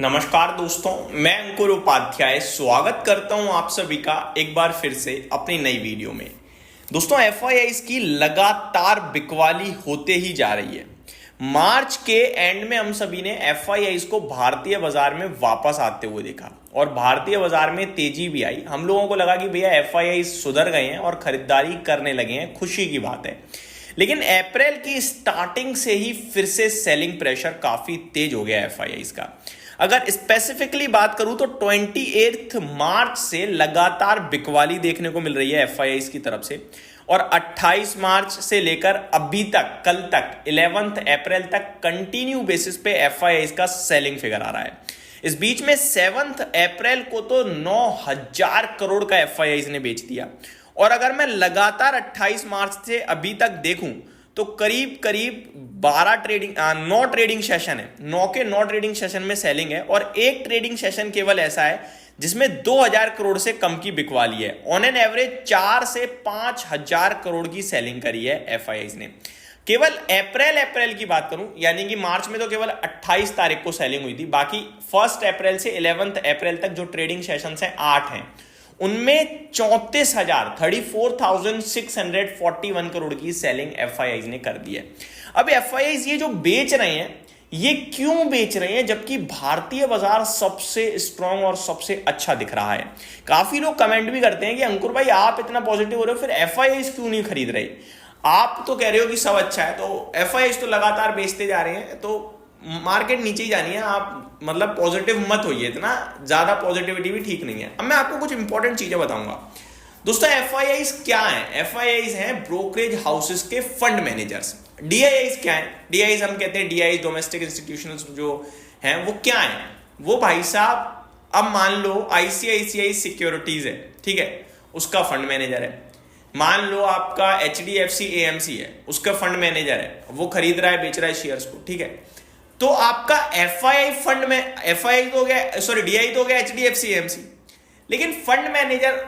नमस्कार दोस्तों, मैं अंकुर उपाध्याय स्वागत करता हूं आप सभी का एक बार फिर से अपनी नई वीडियो में। दोस्तों, एफआईआईज की लगातार बिकवाली होते ही जा रही है। मार्च के एंड में हम सभी ने एफआईआईज को भारतीय बाजार में वापस आते हुए देखा और भारतीय बाजार में तेजी भी आई। हम लोगों को लगा कि भैया एफआईआईज सुधर गए हैं और खरीदारी करने लगे हैं, खुशी की बात है। लेकिन अप्रैल की स्टार्टिंग से ही फिर से सेलिंग प्रेशर काफी तेज हो गया एफआईआईज का। अगर स्पेसिफिकली बात करूं तो 28 मार्च से लगातार बिकवाली देखने को मिल रही है एफआईआईज की तरफ से और 28 मार्च से लेकर अभी तक, कल तक 11 अप्रैल तक कंटिन्यू बेसिस पे एफआईआईज का सेलिंग फिगर आ रहा है। इस बीच में 7 अप्रैल को तो 9,000 करोड़ का एफआईआईज ने बेच दिया और अगर मैं लगातार 28 मार्च से अभी तक देखूं तो करीब करीब 9 ट्रेडिंग सेशन है, 9 ट्रेडिंग सेशन में सेलिंग है और एक ट्रेडिंग सेशन केवल ऐसा है जिसमें 2,000 करोड़ से कम की बिकवाली है। ऑन एन एवरेज 4 से 5,000 करोड़ की सेलिंग करी है एफआईआईज ने। केवल अप्रैल की बात करूं, यानी कि मार्च में तो केवल 28 तारीख को सेलिंग हुई थी, बाकी 1 अप्रैल से 11 अप्रैल तक जो ट्रेडिंग सेशन है 8 हैं, उनमें 34,641 करोड़ की सेलिंग एफआईआईज ने कर दी है। अब एफआईआईज ये जो बेच रहे हैं, ये क्यों बेच रहे हैं जबकि भारतीय बाजार सबसे स्ट्रांग और सबसे अच्छा दिख रहा है? काफी लोग कमेंट भी करते हैं कि अंकुर भाई आप इतना पॉजिटिव हो रहे हो, फिर एफआईआईज क्यों नहीं खरीद रहे? आप तो कह रहे हो कि सब अच्छा है, तो एफआईआईज तो लगातार बेचते जा रहे हैं, तो मार्केट नीचे ही जानी है। आप मतलब पॉजिटिव मत होइए, इतना ज्यादा पॉजिटिविटी भी ठीक नहीं है। अब मैं आपको कुछ इंपॉर्टेंट चीजें बताऊंगा। दोस्तों, एफआईआईज क्या है? एफआईआईज हैं ब्रोकरेज हाउसेस के फंड मैनेजर्स। डीआईआईज क्या है? डीआईआईज हम कहते हैं डीआईआईज डोमेस्टिक इंस्टीट्यूशंस जो हैं वो क्या है? वो भाई साहब, अब मान लो आईसीआईसीआई सिक्योरिटीज है, ठीक है, उसका फंड मैनेजर है। मान लो आपका एचडीएफसी एएमसी है, उसका फंड मैनेजर है, वो खरीद रहा है, बेच रहा है शेयर्स को, ठीक है। तो आपका एफआईआई फंड में एफआईआई तो हो गया, सॉरी डीआई तो हो गया एचडीएफसी एएमसी, लेकिन फंड मैनेजर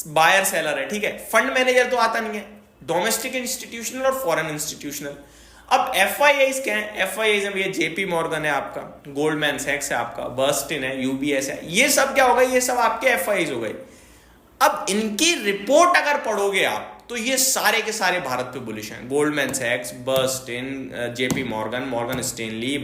बायर सेलर है, ठीक है। फंड मैनेजर तो आता नहीं है, डोमेस्टिक इंस्टीट्यूशनल और फॉरेन इंस्टीट्यूशनल। अब एफआईआईज क्या है? एफआईआईज में ये जेपी मॉर्गन है आपका, गोल्डमैन सैक्स है आपका, बर्स्टिन है, यूबीएस है, ये सब क्या हो गए? ये सब आपके एफआईआईज हो गए। अब इनकी रिपोर्ट अगर पढ़ोगे आप तो ये सारे के सारे भारत पे बुलिश हैं। गोल्डमैन सैक्स, Bernstein, JP Morgan, Morgan Stanley,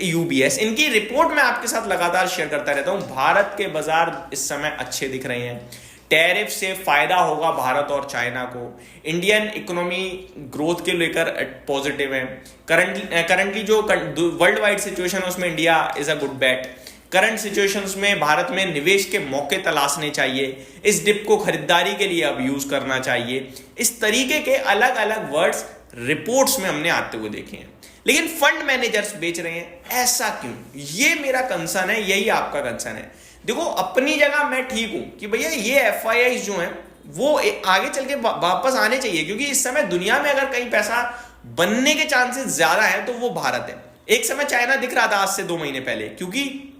UBS, इनकी रिपोर्ट मैं आपके साथ लगातार शेयर करता रहता हूं। भारत के बाजार इस समय अच्छे दिख रहे हैं। टैरिफ से फायदा होगा भारत और चाइना को। इंडियन इकोनॉमी ग्रोथ के लेकर पॉजिटिव है। करंटली जो वर्ल्ड वाइड सिचुएशन है उसमें India is a good bat. Current situations में भारत में निवेश के मौके तलाशने चाहिए, इस डिप को खरीदारी के लिए अब यूज करना चाहिए। इस तरीके के अलग अलग वर्ड्स रिपोर्ट्स में हमने आते हुए देखे हैं, लेकिन फंड मैनेजर्स बेच रहे हैं। ऐसा क्यों? ये मेरा कंसर्न है, यही आपका कंसर्न है। देखो, अपनी जगह मैं ठीक हूं कि भैया ये एफआईआईज जो है वो आगे चल के वापस आने चाहिए, क्योंकि इस समय दुनिया में अगर कहीं पैसा बनने के चांसेस ज्यादा है तो वो भारत है। एक समय चाइना दिख रहा था आज से 2 महीने पहले, क्योंकि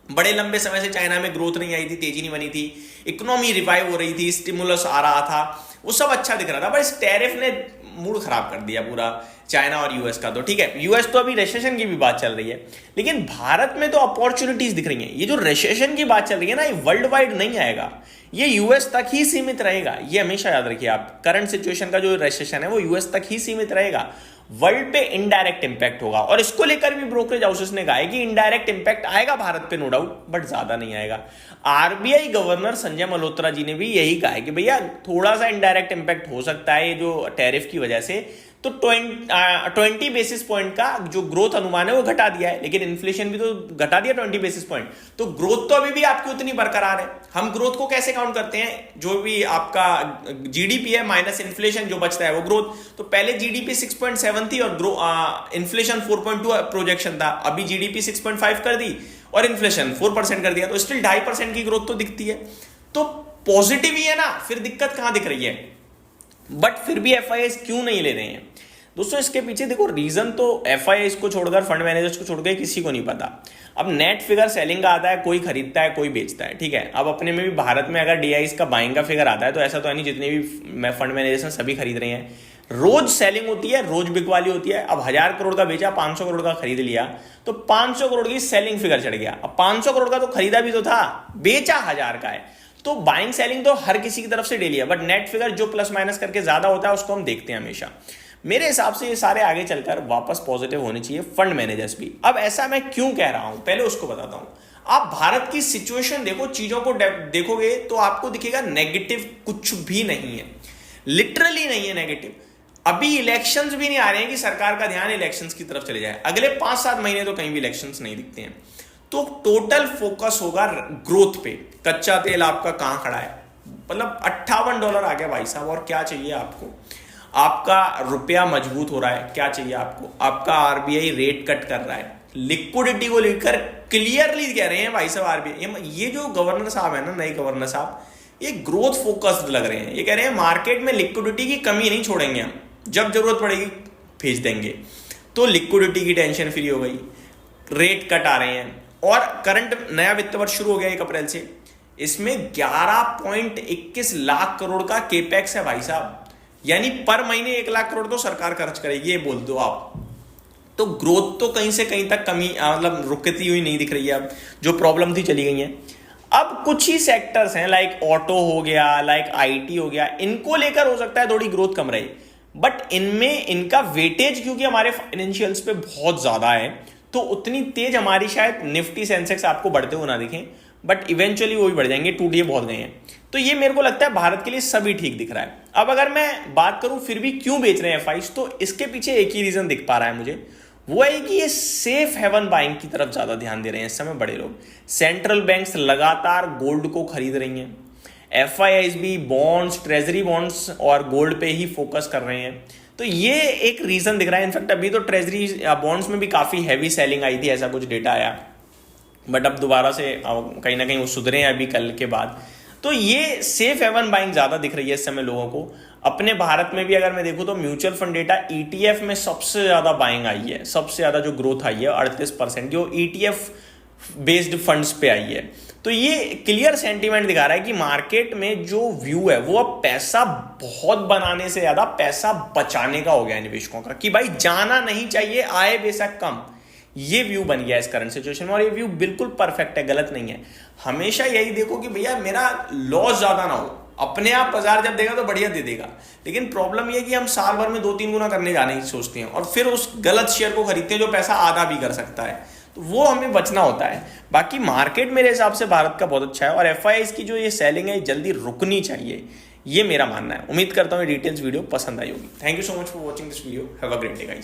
बड़े लंबे समय से चाइना में ग्रोथ नहीं आई थी, तेजी नहीं बनी थी, इकोनॉमी रिवाइव हो रही थी, स्टिमुलस आ रहा था, वो सब अच्छा दिख रहा था। पर इस टैरिफ ने मूड खराब कर दिया पूरा चाइना और यूएस का। तो ठीक है, यूएस तो अभी रिसेशन की भी बात चल रही है, लेकिन भारत में तो अपॉर्चुनिटीज दिख रही हैं। ये जो रिसेशन की बात चल रही है ना, ये वर्ल्ड वाइड नहीं आएगा, ये यूएस तक ही सीमित रहेगा। ये हमेशा याद रखिए आप, करंट सिचुएशन का जो रिसेशन है वो यूएस तक ही सीमित रहेगा। वर्ल्ड पे इनडायरेक्ट इंपैक्ट होगा और इसको लेकर भी ब्रोकरेज हाउसेस ने कहा है कि इनडायरेक्ट इंपैक्ट आएगा भारत पे, नो डाउट, बट ज्यादा नहीं आएगा। आरबीआई गवर्नर संजय मल्होत्रा जी ने भी यही कहा है कि भैया थोड़ा सा इनडायरेक्ट इंपैक्ट हो सकता है ये जो टैरिफ की वजह से। तो 20 बेसिस पॉइंट का जो ग्रोथ अनुमान है वो घटा दिया है, लेकिन इन्फ्लेशन भी तो घटा दिया 20 बेसिस पॉइंट, तो ग्रोथ तो अभी भी आपकी उतनी बरकरार है। हम ग्रोथ को कैसे काउंट करते हैं? जो भी आपका जीडीपी है माइनस इन्फ्लेशन जो बचता है वो ग्रोथ। तो पहले जीडीपी 6.7 थी और इन्फ्लेशन 4.2 प्रोजेक्शन था, अभी जीडीपी 6.5 कर दी और इन्फ्लेशन 4% कर दिया, तो स्टिल 2.5% की ग्रोथ तो दिखती है। तो पॉजिटिव ही है ना, फिर दिक्कत कहां दिख रही है? बट फिर भी एफआईआईज क्यों नहीं ले रहे हैं? दोस्तों, इसके पीछे देखो रीजन तो एफआईआईज को छोड़कर, फंड मैनेजर्स को छोड़कर किसी को नहीं पता। अब नेट फिगर सेलिंग का आता है, कोई खरीदता है कोई बेचता है, ठीक है। अब अपने में भी भारत में अगर डीआईज का बाइंग का फिगर आता है तो ऐसा तो है नहीं जितने भी फंड मैनेजर्स हैं सभी खरीद रहे हैं। रोज सेलिंग होती है, रोज बिकवाली होती है। अब 1000 करोड़ का बेचा, 500 करोड़ का खरीद लिया, तो 500 करोड़ की सेलिंग फिगर चढ़ गया। अब 500 करोड़ का तो खरीदा भी तो था, बेचा 1000 का है, तो बाइंग सेलिंग तो हर किसी की तरफ से डेली है, बट नेट फिगर जो प्लस माइनस करके ज्यादा होता है उसको हम देखते हैं हमेशा। मेरे हिसाब से ये सारे आगे चलकर वापस पॉजिटिव होने चाहिए, फंड मैनेजर्स भी। अब ऐसा मैं क्यों कह रहा हूं, पहले उसको बताता हूं। आप भारत की सिचुएशन देखो, चीजों को देखोगे तो आपको दिखेगा नेगेटिव कुछ भी नहीं है, लिटरली नहीं है नेगेटिव। अभी इलेक्शंस भी नहीं आ रहे हैं कि सरकार का ध्यान इलेक्शंस की तरफ चले जाए, अगले 5-7 महीने तो कहीं भी इलेक्शंस नहीं दिखते हैं। तो टोटल फोकस होगा ग्रोथ पे। कच्चा तेल आपका कहां खड़ा है, मतलब $58 आ गया भाई साहब, और क्या चाहिए आपको? आपका रुपया मजबूत हो रहा है, क्या चाहिए आपको? आपका आरबीआई रेट कट कर रहा है, लिक्विडिटी को लेकर क्लियरली कह रहे हैं भाई साहब आरबीआई। ये जो गवर्नर साहब है ना, नए गवर्नर साहब, ये ग्रोथ फोकस्ड लग रहे हैं। ये कह रहे हैं मार्केट में लिक्विडिटी की कमी नहीं छोड़ेंगे हम, जब जरूरत पड़ेगी भेज देंगे। तो लिक्विडिटी की टेंशन फ्री हो गई, रेट कट आ रहे हैं, और करंट नया वित्त वर्ष शुरू हो गया 1 अप्रैल से। इसमें 11.21 लाख करोड़ का केपेक्स है भाई साहब, यानी पर महीने 1 लाख करोड़ तो सरकार खर्च करेगी, ये बोल दो आप। तो ग्रोथ तो कहीं से कहीं तक कमी, मतलब रुकती हुई नहीं दिख रही है। अब जो प्रॉब्लम थी चली गई है। अब कुछ ही सेक्टर्स हैं, लाइक ऑटो हो गया, लाइक आईटी हो गया, इनको लेकर हो सकता है थोड़ी ग्रोथ कम रही, बट इनमें इनका वेटेज क्योंकि हमारे फाइनेंशियल्स पे बहुत ज्यादा है, तो उतनी तेज हमारी शायद निफ्टी सेंसेक्स आपको बढ़ते हुए ना दिखें, बट इवेंचुअली वो भी बढ़ जाएंगे, टूटिए बहुत गए हैं। तो ये मेरे को लगता है भारत के लिए सभी ठीक दिख रहा है। अब अगर मैं बात करूं फिर भी क्यों बेच रहे हैं एफआईज, तो इसके पीछे एक ही रीजन दिख पा रहा है मुझे, वो है कि ये सेफ हेवन बाइंग की तरफ ज्यादा ध्यान दे रहे हैं इस समय बड़े लोग। सेंट्रल बैंक्स लगातार गोल्ड को खरीद रही हैं, एफआईआईज भी बॉन्ड्स, ट्रेजरी बॉन्ड्स और गोल्ड पे ही फोकस कर रहे हैं। तो ये एक रीजन दिख रहा है। इनफैक्ट अभी तो ट्रेजरी बॉन्ड्स में भी काफी हैवी सेलिंग आई थी, ऐसा कुछ डेटा आया, बट अब दोबारा से कहीं ना कहीं वो सुधरे हैं अभी कल के बाद। तो ये सेफ हेवन बाइंग ज्यादा दिख रही है इस समय लोगों को। अपने भारत में भी अगर मैं देखूं तो म्यूचुअल फंड डेटा ईटीएफ में सबसे ज्यादा बाइंग आई है, सबसे ज्यादा जो ग्रोथ आई है 38% जो ईटीएफ बेस्ड फंड्स पे आई है। तो ये क्लियर सेंटीमेंट दिखा रहा है कि मार्केट में जो व्यू है वो अब पैसा बहुत बनाने से ज्यादा पैसा बचाने का हो गया है निवेशकों का, कि भाई जाना नहीं चाहिए, आए बेशक कम। ये व्यू बन गया इस करंट सिचुएशन में, और ये व्यू बिल्कुल परफेक्ट है, गलत नहीं है। हमेशा यही देखो कि भैया मेरा लॉस ज्यादा ना हो, अपने आप बाजार जब देगा तो बढ़िया दे देगा। लेकिन प्रॉब्लम ये कि हम साल भर में 2-3 गुना करने जाने की सोचते हैं, और फिर उस गलत शेयर को खरीदते हैं जो पैसा आधा भी कर सकता है। तो वो हमें बचना होता है। बाकी मार्केट मेरे हिसाब से भारत का बहुत अच्छा है, और एफआईआईज की जो ये सेलिंग है जल्दी रुकनी चाहिए, ये मेरा मानना है। उम्मीद करता हूँ डिटेल्स वीडियो पसंद आई होगी। Thank you so much for watching this video. Have a great day guys.